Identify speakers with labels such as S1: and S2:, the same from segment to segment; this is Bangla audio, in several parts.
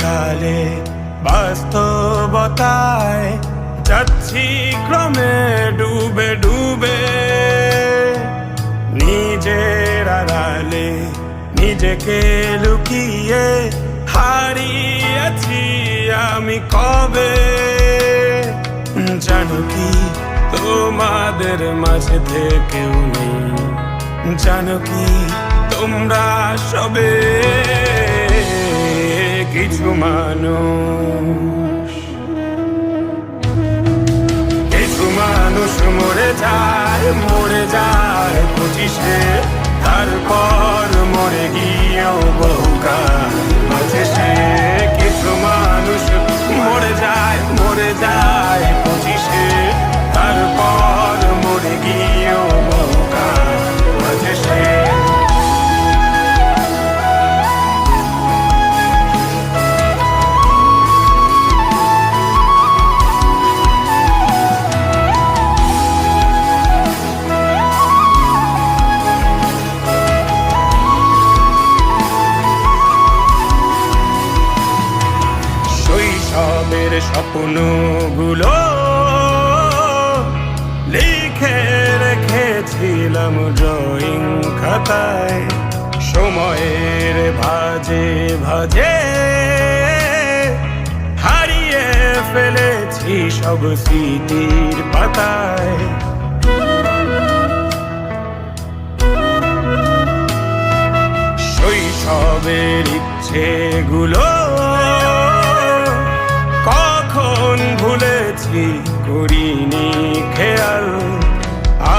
S1: কালে বাস্তবতায় যাচ্ছি ক্রমে ডুবে ডুবে, নিজের আড়ালে নিজেকে লুকিয়ে হারিয়েছি আমি কবে। জানো কি তোমাদের মাঝে থেকেও নেই, জানো কি তোমরা সবে কিছু মানুষ। কিছু মানুষ মরে যায় 25-এ, তারপর মরে গিয়েও বহুকাল বাঁচে সে। কিছু মানুষ মরে যায় 25-এ, তারপর মরে গিয়েও বহুকাল বাঁচে সে। শৈশবের স্বপ্নগুলো লিখে রেখেছিলাম ড্রয়িং খাতায়, সময়ের ভাজে ভাজে হারিয়ে ফেলেছি সব স্মৃতির পাতায়। শৈশবের ইচ্ছেগুলো কখন ভুলেছি করিনি খেয়াল,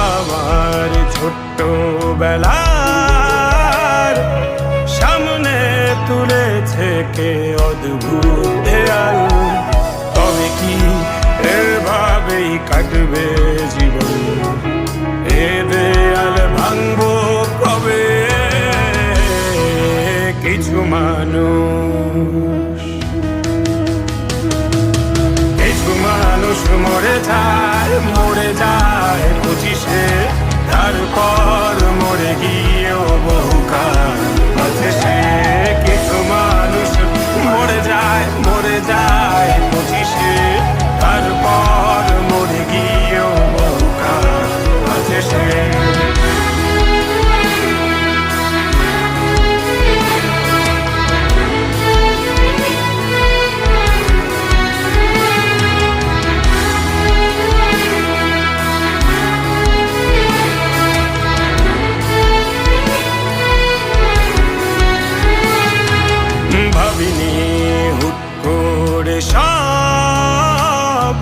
S1: আমার ছোট্ট বেলার সামনে তুলেছে কে অদ্ভুত দেয়াল। তবে কি এভাবেই কাটবে জীবন, এ দেয়াল ভাঙবো কবে? কিছু মানুষ মরে যায় 25-এ, তারপর মরে গিয়েও বহুকাল বাঁচে সে। কিছু মানুষ মরে যায় 25-এ, তারপর মরে গিয়েও বহুকাল বাঁচে সে। ভাবিনি হুট করে সব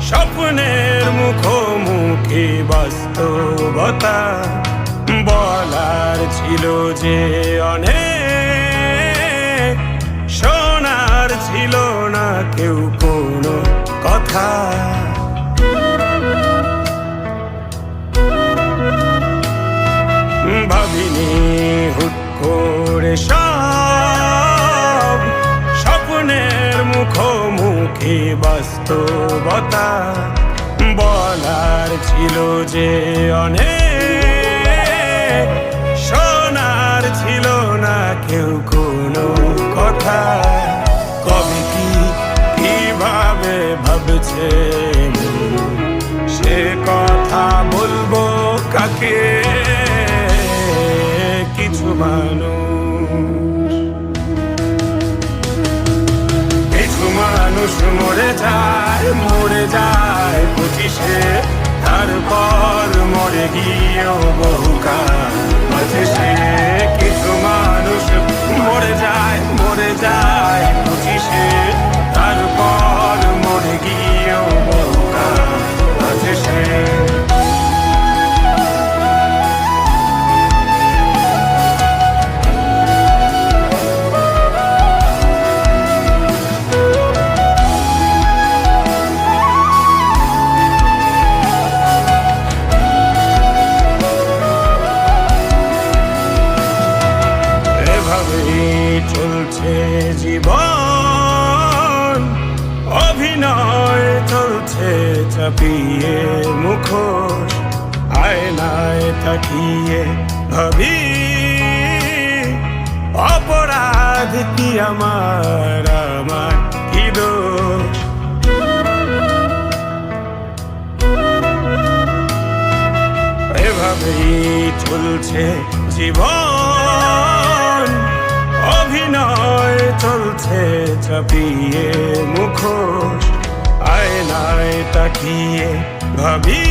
S1: স্বপ্নের মুখোমুখি বাস্তবতা, বলার ছিল যে অনেক, শোনার ছিল না কেউ কোনো কথা। ভাবিনি হুট করে সব স্বপ্নের মুখোমুখি বাস্তবতা, বলার ছিল যে অনেক, শোনার ছিল না কেউ কোনো কথা। কবে কি কিভাবে ভাবছে সে কথা বলবো কাকে? কিছু মানুষ মরে যায় 25-এ, তারপর মরে গিয়েও বহুকাল বাঁচে সে। কিছু মানুষ মরে যায় 25-এ, তারপর মরে গিয়েও বহুকাল বাঁচে সে। চলছে জীবন, অভিনয় চলছে চাপিয়ে মুখোশ, আয়নায় তাকিয়ে ভাবি অপরাধ কি আমার কি দোষ? এভাবেই চলছে জীবন, অভিনয় চলছে চাপিয়ে মুখোশ। আয়নায় তাকিয়ে ভাবি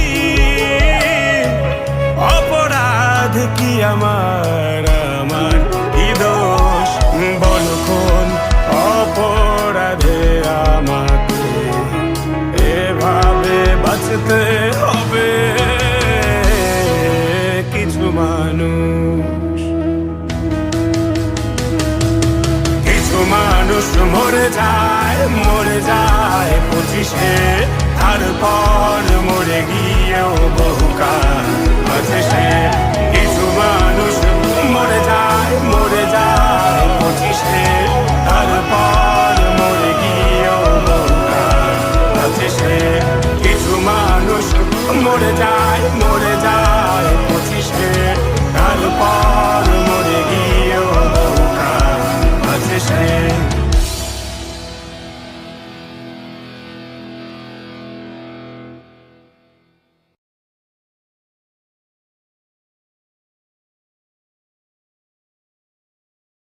S1: অপরাধ কি আমার কি দোষ? বল কোন অপরাধে আমাকে এভাবে বাঁচতে হবে? কিছু মানুষ মরে যায় 25-এ